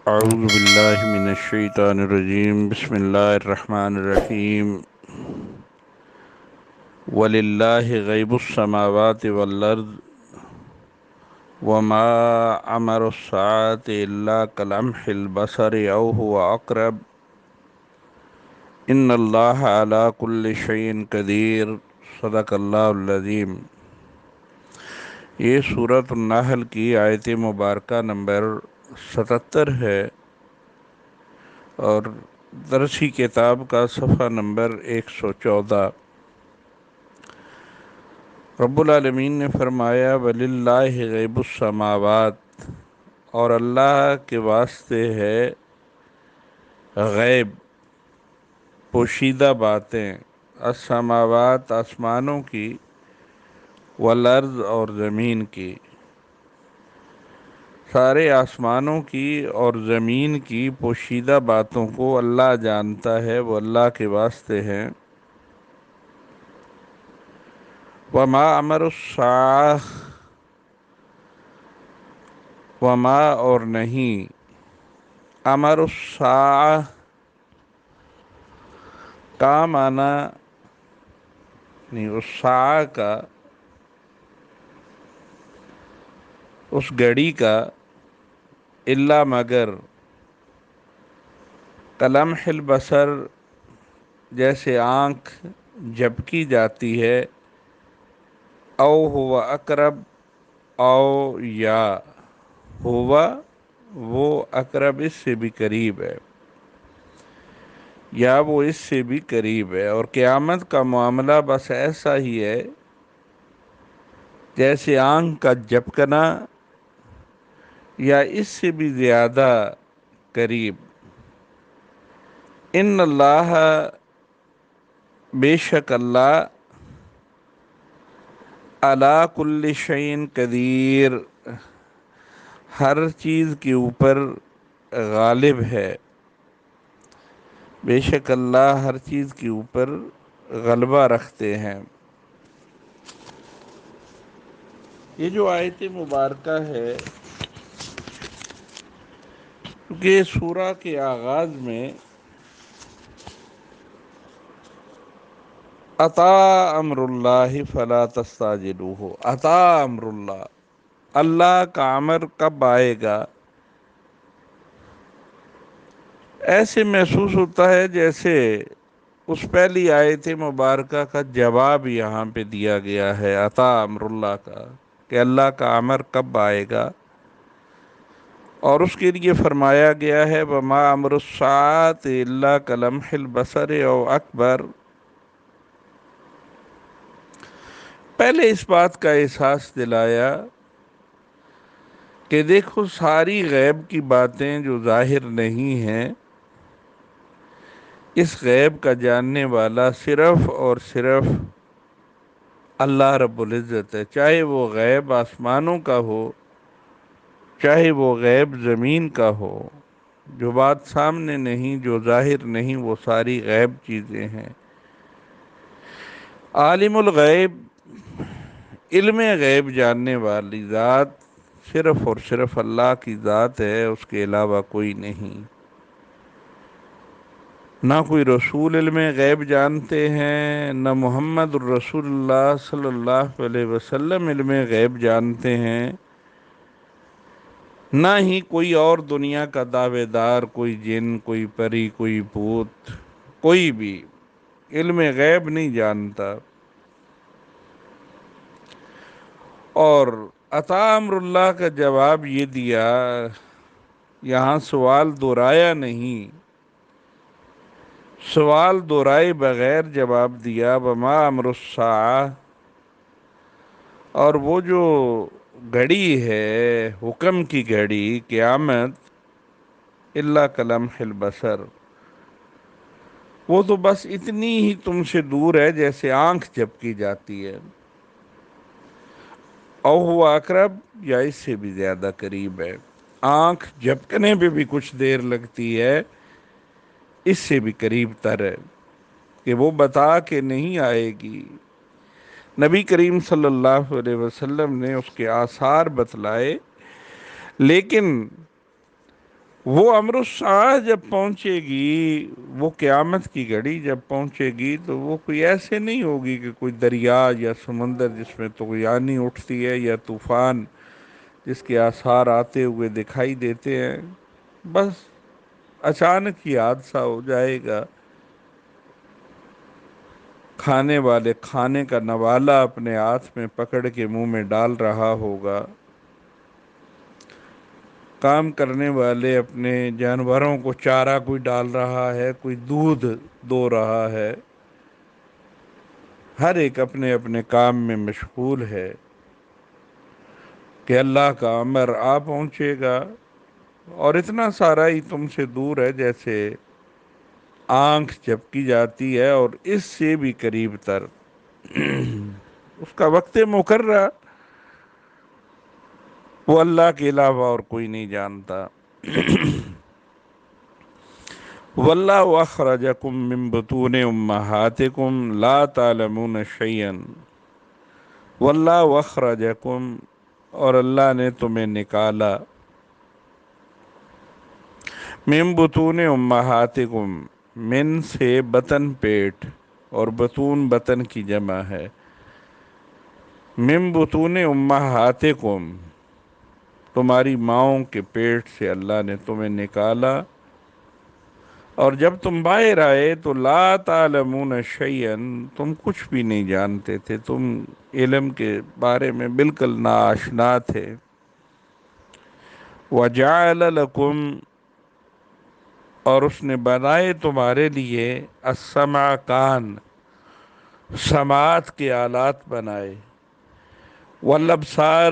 اعوذ باللہ من الشیطان الرجیم بسم اللہ الرحمن الرحیم وَلِلَّهِ غیب السماوات والارض وما عمر الساعة الا كلمح البصر او هو اقرب ان اللہ علی کل شیء قدیر صدق اللہ العظیم۔ یہ سورۃ النحل کی آیت مبارکہ نمبر 77 ہے اور درسی کتاب کا صفحہ نمبر 114۔ رب العالمین نے فرمایا وَلِلَّهِ غیب السماوات، اور اللہ کے واسطے ہے غیب، پوشیدہ باتیں، السماوات آسمانوں کی، والارض اور زمین کی، سارے آسمانوں کی اور زمین کی پوشیدہ باتوں کو اللہ جانتا ہے، وہ اللہ کے واسطے ہیں۔ وما امر الساعہ، وما اور نہیں، امر الساعہ کا معنی نہیں، اس ساعہ کا، اس گھڑی کا، الا مگر، کلمح البصر جیسے آنکھ جھپکی جاتی ہے، او ہوا اقرب، او یا ہوا وہ اقرب اس سے بھی قریب ہے، یا وہ اس سے بھی قریب ہے۔ اور قیامت کا معاملہ بس ایسا ہی ہے جیسے آنکھ کا جھپکنا یا اس سے بھی زیادہ قریب۔ ان اللہ، بے شک اللہ، علی کل شیء قدیر، ہر چیز کے اوپر غالب ہے، بے شک اللہ ہر چیز کے اوپر غلبہ رکھتے ہیں۔ یہ جو آیت مبارکہ ہے، کیونکہ سورہ کے آغاز میں اتی امر اللہ فلا تستعجلوہ، اتی امر اللہ، اللہ کا امر کب آئے گا، ایسے محسوس ہوتا ہے جیسے اس پہلی آیت مبارکہ کا جواب یہاں پہ دیا گیا ہے، اتی امر اللہ کا، کہ اللہ کا امر کب آئے گا، اور اس کے لیے فرمایا گیا ہے وما امر الساعۃ الا کلمح البصر او اکبر۔ پہلے اس بات کا احساس دلایا کہ دیکھو ساری غیب کی باتیں جو ظاہر نہیں ہیں، اس غیب کا جاننے والا صرف اور صرف اللہ رب العزت ہے، چاہے وہ غیب آسمانوں کا ہو، چاہے وہ غیب زمین کا ہو۔ جو بات سامنے نہیں، جو ظاہر نہیں، وہ ساری غیب چیزیں ہیں۔ عالم الغیب، علم غیب جاننے والی ذات صرف اور صرف اللہ کی ذات ہے، اس کے علاوہ کوئی نہیں۔ نہ کوئی رسول علم غیب جانتے ہیں، نہ محمد الرسول اللہ صلی اللہ علیہ وسلم علم غیب جانتے ہیں، نہ ہی کوئی اور دنیا کا دعوے دار، کوئی جن، کوئی پری، کوئی بھوت، کوئی بھی علم غیب نہیں جانتا۔ اور اتی امر اللہ کا جواب یہ دیا، یہاں سوال دہرایا نہیں، سوال دہرائے بغیر جواب دیا، وما امر الساعہ، اور وہ جو گھڑی ہے، حکم کی گھڑی، قیامت، الا کلمح البصر، وہ تو بس اتنی ہی تم سے دور ہے جیسے آنکھ جھپکی جاتی ہے، او ہوا اقرب، یا اس سے بھی زیادہ قریب ہے۔ آنکھ جھپکنے پہ بھی کچھ دیر لگتی ہے، اس سے بھی قریب تر ہے کہ وہ بتا کے نہیں آئے گی۔ نبی کریم صلی اللہ علیہ وسلم نے اس کے آثار بتلائے، لیکن وہ امر الساعہ جب پہنچے گی، وہ قیامت کی گھڑی جب پہنچے گی، تو وہ کوئی ایسے نہیں ہوگی کہ کوئی دریا یا سمندر جس میں طغیانی اٹھتی ہے، یا طوفان جس کے آثار آتے ہوئے دکھائی دیتے ہیں، بس اچانک ہی حادثہ ہو جائے گا۔ کھانے والے کھانے کا نوالہ اپنے ہاتھ میں پکڑ کے منہ میں ڈال رہا ہوگا، کام کرنے والے اپنے جانوروں کو چارہ کوئی ڈال رہا ہے، کوئی دودھ دو رہا ہے، ہر ایک اپنے اپنے کام میں مشغول ہے کہ اللہ کا امر آ پہنچے گا، اور اتنا سارا ہی تم سے دور ہے جیسے آنکھ جھپکی جاتی ہے، اور اس سے بھی قریب تر اس کا وقت مقررہ وہ اللہ کے علاوہ اور کوئی نہیں جانتا۔ واللہ اخرجکم من بطون امہاتکم لا تعلمون شیئا، واللہ اخرجکم، اور اللہ نے تمہیں نکالا، من بطون امہاتکم، من سے بطن پیٹ، اور بطون بطن کی جمع ہے، من بطون امہاتکم، تمہاری ماؤں کے پیٹ سے اللہ نے تمہیں نکالا، اور جب تم باہر آئے تو لا تعلمون شیئا، تم کچھ بھی نہیں جانتے تھے، تم علم کے بارے میں بالکل ناآشنا تھے۔ وَجَعَلَ لَكُمْ، اور اس نے بنائے تمہارے لیے، السمع، کان، سماعت کے آلات بنائے، والابصار،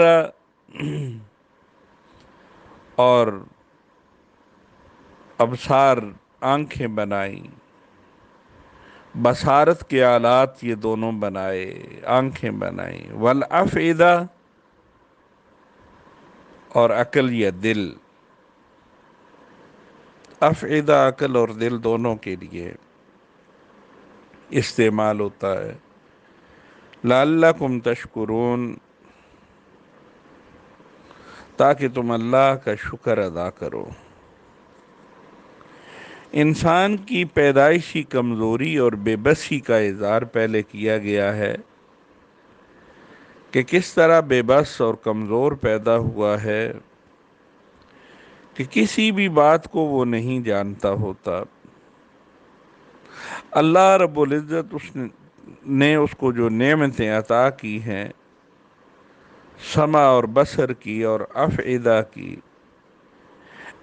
اور ابصار آنکھیں بنائیں، بصارت کے آلات یہ دونوں بنائے، آنکھیں بنائیں، والافئدہ، اور عقل یا دل، افئدہ عقل اور دل دونوں کے لیے استعمال ہوتا ہے۔ لعلکم تشکرون، تاکہ تم اللہ کا شکر ادا کرو۔ انسان کی پیدائشی کمزوری اور بے بسی کا اظہار پہلے کیا گیا ہے کہ کس طرح بے بس اور کمزور پیدا ہوا ہے کہ کسی بھی بات کو وہ نہیں جانتا ہوتا۔ اللہ رب العزت نے اس کو جو نعمتیں عطا کی ہیں، سمع اور بصر کی اور افئدہ کی،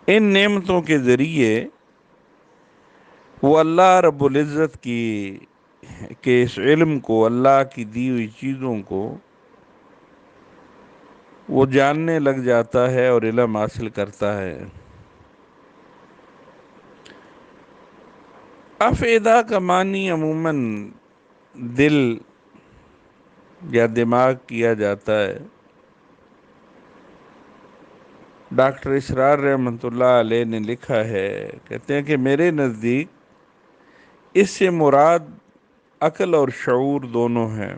ان نعمتوں کے ذریعے وہ اللہ رب العزت کے اس علم کو، اللہ کی دی ہوئی چیزوں کو وہ جاننے لگ جاتا ہے اور علم حاصل کرتا ہے۔ افئدہ کا معنی عموماً دل یا دماغ کیا جاتا ہے۔ ڈاکٹر اسرار رحمۃ اللہ علیہ نے لکھا ہے، کہتے ہیں کہ میرے نزدیک اس سے مراد عقل اور شعور دونوں ہیں،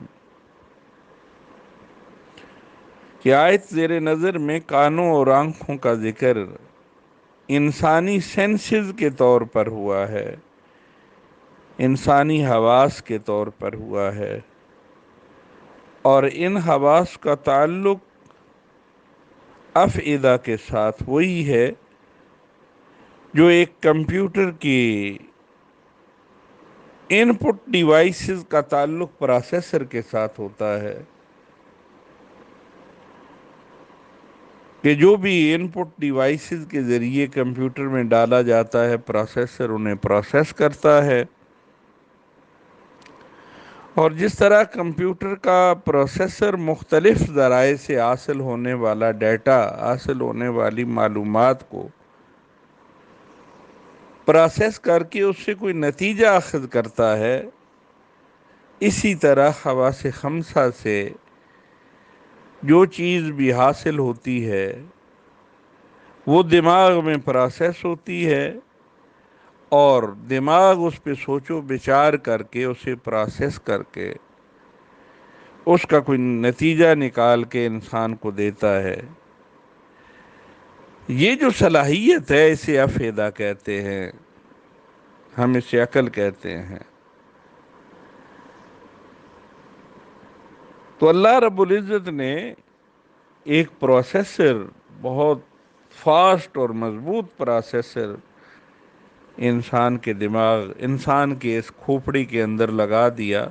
کہ آیت زیر نظر میں کانوں اور آنکھوں کا ذکر انسانی سینسز کے طور پر ہوا ہے، انسانی حواس کے طور پر ہوا ہے، اور ان حواس کا تعلق افئدہ کے ساتھ وہی ہے جو ایک کمپیوٹر کی ان پٹ ڈیوائسز کا تعلق پروسیسر کے ساتھ ہوتا ہے، کہ جو بھی ان پٹ ڈیوائسز کے ذریعے کمپیوٹر میں ڈالا جاتا ہے، پروسیسر انہیں پروسیس کرتا ہے، اور جس طرح کمپیوٹر کا پروسیسر مختلف ذرائع سے حاصل ہونے والا ڈیٹا، حاصل ہونے والی معلومات کو پروسیس کر کے اس سے کوئی نتیجہ اخذ کرتا ہے، اسی طرح حواس خمسہ سے جو چیز بھی حاصل ہوتی ہے وہ دماغ میں پروسیس ہوتی ہے، اور دماغ اس پہ سوچ و بچار کر کے، اسے پروسیس کر کے اس کا کوئی نتیجہ نکال کے انسان کو دیتا ہے۔ یہ جو صلاحیت ہے اسے افیدہ کہتے ہیں، ہم اسے عقل کہتے ہیں۔ تو اللہ رب العزت نے ایک پروسیسر، بہت فاسٹ اور مضبوط پروسیسر انسان کے دماغ، انسان کے اس کھوپڑی کے اندر لگا دیا،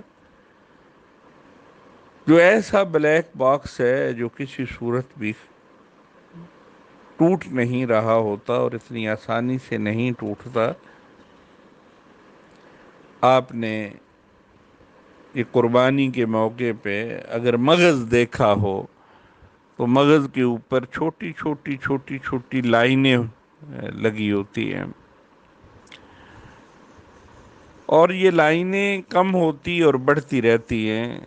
جو ایسا بلیک باکس ہے جو کسی صورت بھی ٹوٹ نہیں رہا ہوتا اور اتنی آسانی سے نہیں ٹوٹتا۔ آپ نے یہ قربانی کے موقع پہ اگر مغز دیکھا ہو تو مغز کے اوپر چھوٹی چھوٹی چھوٹی چھوٹی لائنیں لگی ہوتی ہیں، اور یہ لائنیں کم ہوتی اور بڑھتی رہتی ہیں۔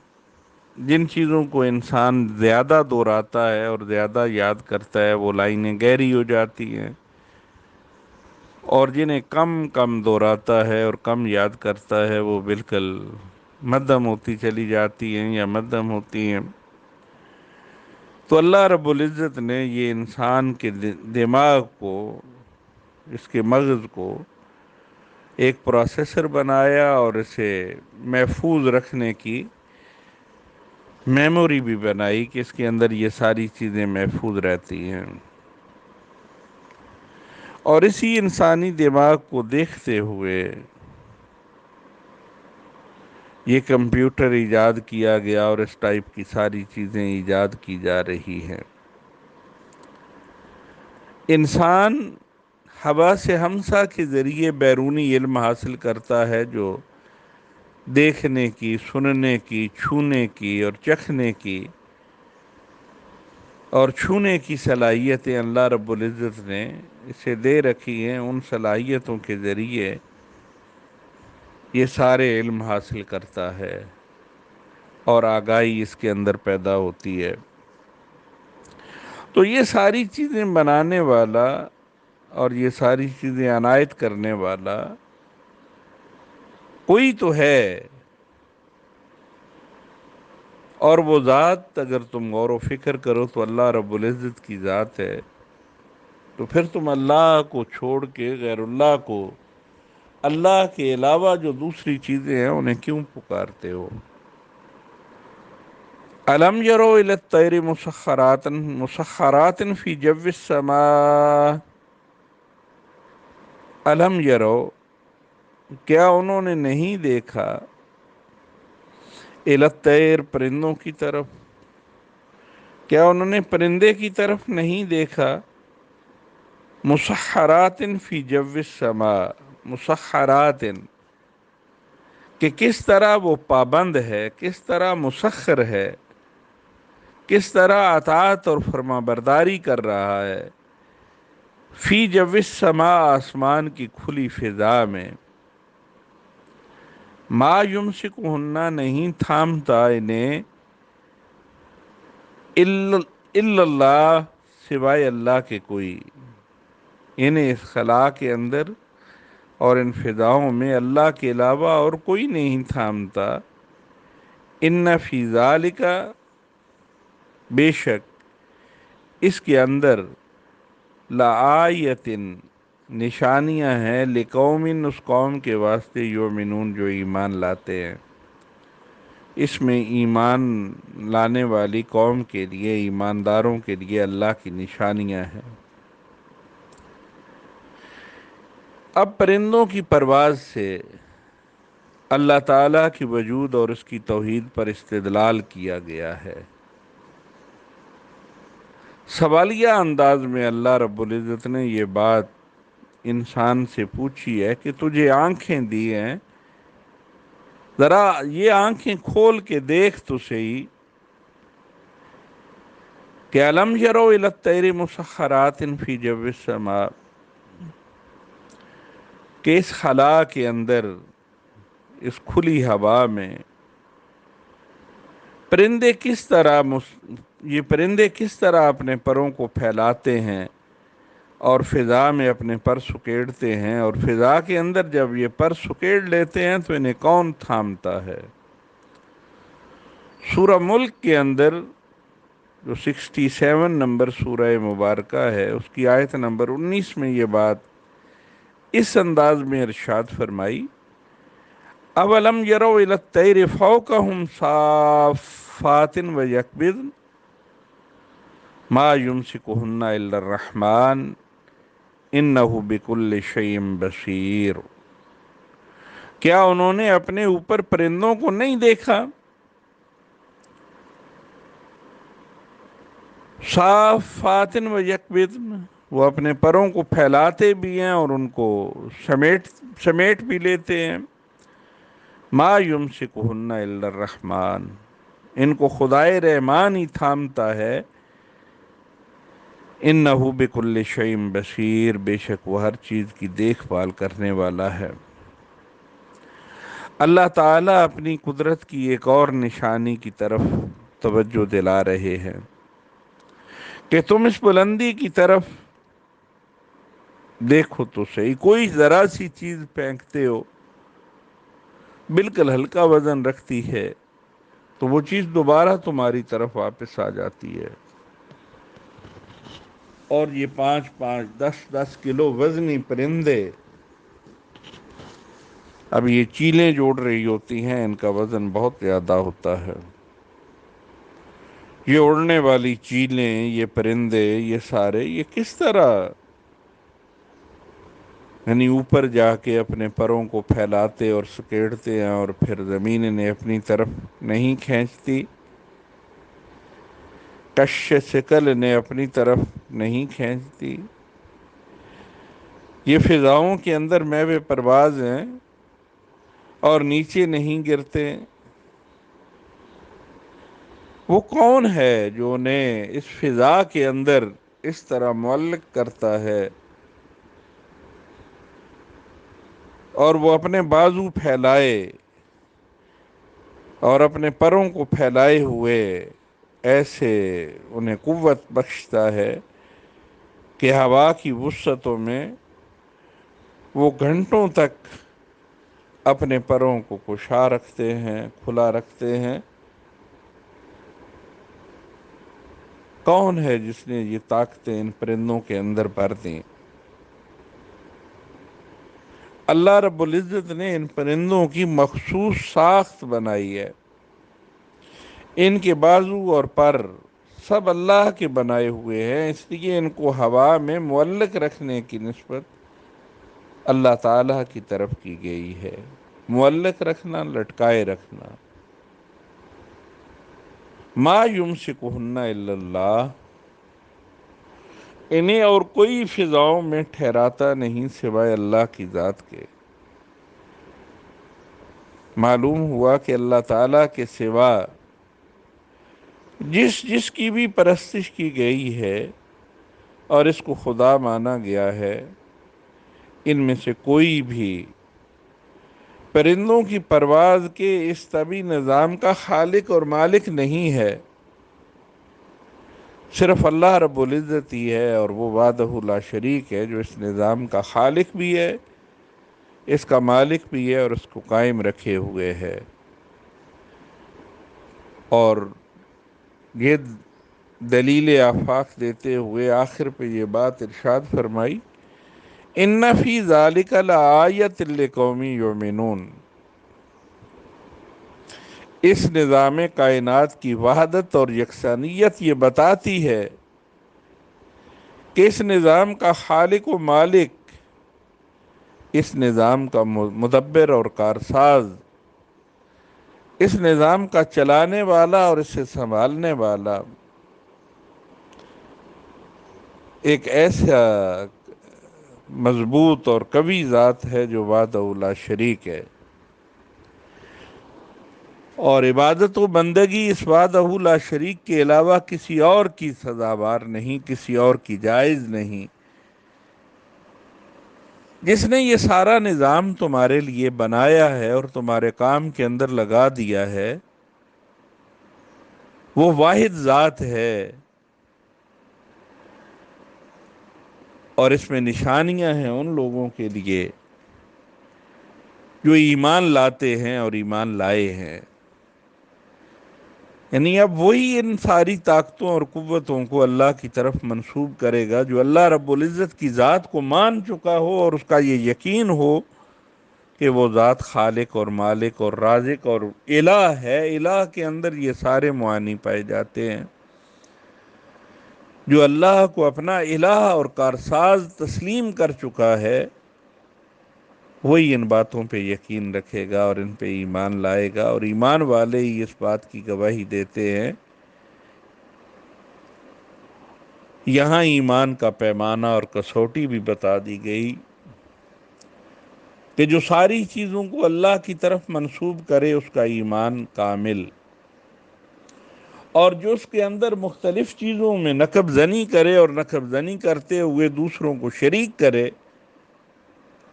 جن چیزوں کو انسان زیادہ دہراتا ہے اور زیادہ یاد کرتا ہے وہ لائنیں گہری ہو جاتی ہیں، اور جنہیں کم کم دہراتا ہے اور کم یاد کرتا ہے وہ بالکل مدھم ہوتی چلی جاتی ہیں یا مدھم ہوتی ہیں۔ تو اللہ رب العزت نے یہ انسان کے دماغ کو، اس کے مغز کو ایک پروسیسر بنایا اور اسے محفوظ رکھنے کی میموری بھی بنائی کہ اس کے اندر یہ ساری چیزیں محفوظ رہتی ہیں۔ اور اسی انسانی دماغ کو دیکھتے ہوئے یہ کمپیوٹر ایجاد کیا گیا اور اس ٹائپ کی ساری چیزیں ایجاد کی جا رہی ہیں۔ انسان حواس ہمسہ کے ذریعے بیرونی علم حاصل کرتا ہے، جو دیکھنے کی، سننے کی، چھونے کی اور چکھنے کی اور چھونے کی صلاحیتیں اللہ رب العزت نے اسے دے رکھی ہیں۔ ان صلاحیتوں کے ذریعے یہ سارے علم حاصل کرتا ہے اور آگاہی اس کے اندر پیدا ہوتی ہے۔ تو یہ ساری چیزیں بنانے والا اور یہ ساری چیزیں عنایت کرنے والا کوئی تو ہے، اور وہ ذات اگر تم غور و فکر کرو تو اللہ رب العزت کی ذات ہے۔ تو پھر تم اللہ کو چھوڑ کے غیر اللہ کو، اللہ کے علاوہ جو دوسری چیزیں ہیں انہیں کیوں پکارتے ہو؟ أَلَمْ يَرَوْا إِلَى الطَّيْرِ مُسَخَّرَاتٍ فِي جَوِّ السَّمَاءِ أَلَمْ يَرَوْا، کیا انہوں نے نہیں دیکھا، إِلَى الطَّيْرِ پرندوں کی طرف، کیا انہوں نے پرندے کی طرف نہیں دیکھا، مُسَخَّرَاتٍ فِي جَوِّ السَّمَاءِ، مُسَخَّرَاتٍ کہ کس طرح وہ پابند ہے، کس طرح مسخر ہے، کس طرح اطاعت اور فرما برداری کر رہا ہے، فی جو السماء آسمان کی کھلی فضا میں، ما یمسکہن نہیں تھامتا انہیں، الا اللہ سوائے اللہ کے کوئی، انہیں اس خلا کے اندر اور ان فضاؤں میں اللہ کے علاوہ اور کوئی نہیں تھامتا۔ ان فی ذالک، بے شک اس کے اندر، لآیۃ نشانیاں ہیں، لقوم اس قوم کے واسطے، یؤمنون جو ایمان لاتے ہیں۔ اس میں ایمان لانے والی قوم کے لیے، ایمانداروں کے لیے اللہ کی نشانیاں ہیں۔ اب پرندوں کی پرواز سے اللہ تعالیٰ کی وجود اور اس کی توحید پر استدلال کیا گیا ہے۔ سوالیہ انداز میں اللہ رب العزت نے یہ بات انسان سے پوچھی ہے کہ تجھے آنکھیں دی ہیں، ذرا یہ آنکھیں کھول کے دیکھ تو صحیح کہ أَلَمْ يَرَوْا إِلَى الطَّيْرِ مُسَخَّرَاتٍ فِي جَوِّ السَّمَاءِ، کہ اس خلا کے اندر، اس کھلی ہوا میں پرندے کس طرح یہ پرندے کس طرح اپنے پروں کو پھیلاتے ہیں اور فضا میں اپنے پر سکیڑتے ہیں، اور فضا کے اندر جب یہ پر سکیڑ لیتے ہیں تو انہیں کون تھامتا ہے؟ سورہ ملک کے اندر جو 67 نمبر سورہ مبارکہ ہے، اس کی آیت نمبر 19 میں یہ بات اس انداز میں ارشاد فرمائی، اولم یروا الی الطیر فوقہم صافات ویقبضن ما یمسکہن الا الرحمن انہ بکل شیء بصیر۔ کیا انہوں نے اپنے اوپر پرندوں کو نہیں دیکھا؟ صافات و یکبضن، وہ اپنے پروں کو پھیلاتے بھی ہیں اور ان کو سمیٹ بھی لیتے ہیں۔ ما یمسکہن الا الرحمن، ان کو خدائے رحمان ہی تھامتا ہے۔ انہ بکل شیء بصیر، بے شک وہ ہر چیز کی دیکھ بھال کرنے والا ہے۔ اللہ تعالیٰ اپنی قدرت کی ایک اور نشانی کی طرف توجہ دلا رہے ہیں کہ تم اس بلندی کی طرف دیکھو تو صحیح، کوئی ذرا سی چیز پھینکتے ہو، بالکل ہلکا وزن رکھتی ہے تو وہ چیز دوبارہ تمہاری طرف واپس آ جاتی ہے۔ اور یہ 5-5 10-10 کلو وزنی پرندے اب یہ چیلیں جوڑ رہی ہوتی ہیں، ان کا وزن بہت زیادہ ہوتا ہے۔ یہ اڑنے والی چیلیں، یہ پرندے، یہ سارے، یہ کس طرح یعنی اوپر جا کے اپنے پروں کو پھیلاتے اور سکیڑتے ہیں اور پھر زمین انہیں اپنی طرف نہیں کھینچتی، کش ثقل انہیں اپنی طرف نہیں کھینچتی۔ یہ فضاؤں کے اندر میوے پرواز ہیں اور نیچے نہیں گرتے۔ وہ کون ہے جو انہیں اس فضا کے اندر اس طرح معلق کرتا ہے اور وہ اپنے بازو پھیلائے اور اپنے پروں کو پھیلائے ہوئے ایسے انہیں قوت بخشتا ہے کہ ہوا کی وسعتوں میں وہ گھنٹوں تک اپنے پروں کو کشا رکھتے ہیں، کھلا رکھتے ہیں۔ کون ہے جس نے یہ طاقتیں ان پرندوں کے اندر بھر دیں؟ اللہ رب العزت نے ان پرندوں کی مخصوص ساخت بنائی ہے۔ ان کے بازو اور پر سب اللہ کے بنائے ہوئے ہیں، اس لیے ان کو ہوا میں معلق رکھنے کی نسبت اللہ تعالیٰ کی طرف کی گئی ہے۔ معلق رکھنا، لٹکائے رکھنا۔ ما یمسکہن الا اللہ، انہیں اور کوئی فضاؤں میں ٹھہراتا نہیں سوائے اللہ کی ذات کے۔ معلوم ہوا کہ اللہ تعالیٰ کے سوا جس جس کی بھی پرستش کی گئی ہے اور اس کو خدا مانا گیا ہے، ان میں سے کوئی بھی پرندوں کی پرواز کے اس طبی نظام کا خالق اور مالک نہیں ہے۔ صرف اللہ رب العزت ہی ہے، اور وہ وحدہ لا شریک ہے، جو اس نظام کا خالق بھی ہے، اس کا مالک بھی ہے اور اس کو قائم رکھے ہوئے ہے۔ اور یہ دلیل آفاق دیتے ہوئے آخر پہ یہ بات ارشاد فرمائی، ان فی ذالک لآیۃ لقوم یؤمنون، اس نظام کائنات کی وحدت اور یکسانیت یہ بتاتی ہے کہ اس نظام کا خالق و مالک، اس نظام کا مدبر اور کارساز، اس نظام کا چلانے والا اور اسے سنبھالنے والا ایک ایسا مضبوط اور قوی ذات ہے جو وحدہ لا شریک ہے، اور عبادت و بندگی اس وحدہ لا شریک کے علاوہ کسی اور کی سزاوار نہیں، کسی اور کی جائز نہیں۔ جس نے یہ سارا نظام تمہارے لیے بنایا ہے اور تمہارے کام کے اندر لگا دیا ہے، وہ واحد ذات ہے، اور اس میں نشانیاں ہیں ان لوگوں کے لیے جو ایمان لاتے ہیں اور ایمان لائے ہیں۔ یعنی اب وہی ان ساری طاقتوں اور قوتوں کو اللہ کی طرف منسوب کرے گا جو اللہ رب العزت کی ذات کو مان چکا ہو اور اس کا یہ یقین ہو کہ وہ ذات خالق اور مالک اور رازق اور الہ ہے۔ الہ کے اندر یہ سارے معانی پائے جاتے ہیں۔ جو اللہ کو اپنا الہ اور کارساز تسلیم کر چکا ہے وہی ان باتوں پہ یقین رکھے گا اور ان پہ ایمان لائے گا، اور ایمان والے ہی اس بات کی گواہی دیتے ہیں۔ یہاں ایمان کا پیمانہ اور کسوٹی بھی بتا دی گئی کہ جو ساری چیزوں کو اللہ کی طرف منسوب کرے اس کا ایمان کامل، اور جو اس کے اندر مختلف چیزوں میں نقب زنی کرے اور نقب زنی کرتے ہوئے دوسروں کو شریک کرے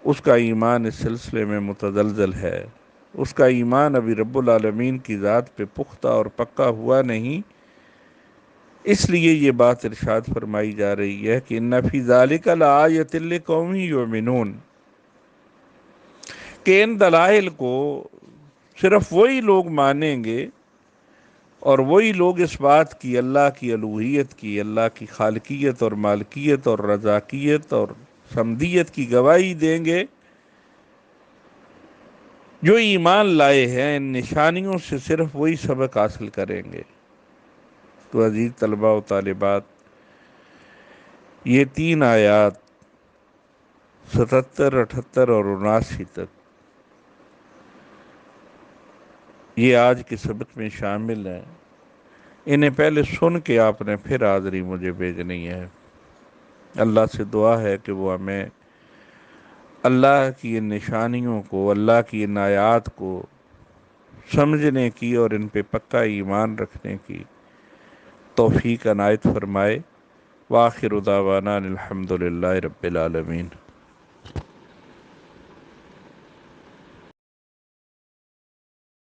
اس کا ایمان اس سلسلے میں متزلزل ہے۔ اس کا ایمان ابھی رب العالمین کی ذات پہ پختہ اور پکا ہوا نہیں۔ اس لیے یہ بات ارشاد فرمائی جا رہی ہے کہ ان فی ذالک لآیۃ لقوم یؤمنون، کہ ان دلائل کو صرف وہی لوگ مانیں گے اور وہی لوگ اس بات کی، اللہ کی الوہیت کی، اللہ کی خالقیت اور مالکیت اور رزاقیت اور صمدیت کی گواہی دیں گے جو ایمان لائے ہیں۔ ان نشانیوں سے صرف وہی سبق حاصل کریں گے۔ تو عزیز طلبہ و طالبات، یہ 3 آیات 77، 78 اور 79 تک یہ آج کے سبق میں شامل ہیں۔ انہیں پہلے سن کے آپ نے پھر حاضری مجھے بھیجنی ہے۔ اللہ سے دعا ہے کہ وہ ہمیں اللہ کی ان نشانیوں کو، اللہ کی ان آیات کو سمجھنے کی اور ان پہ پکا ایمان رکھنے کی توفیق عنایت فرمائے۔ وآخر دعوانا الحمدللہ رب العالمین۔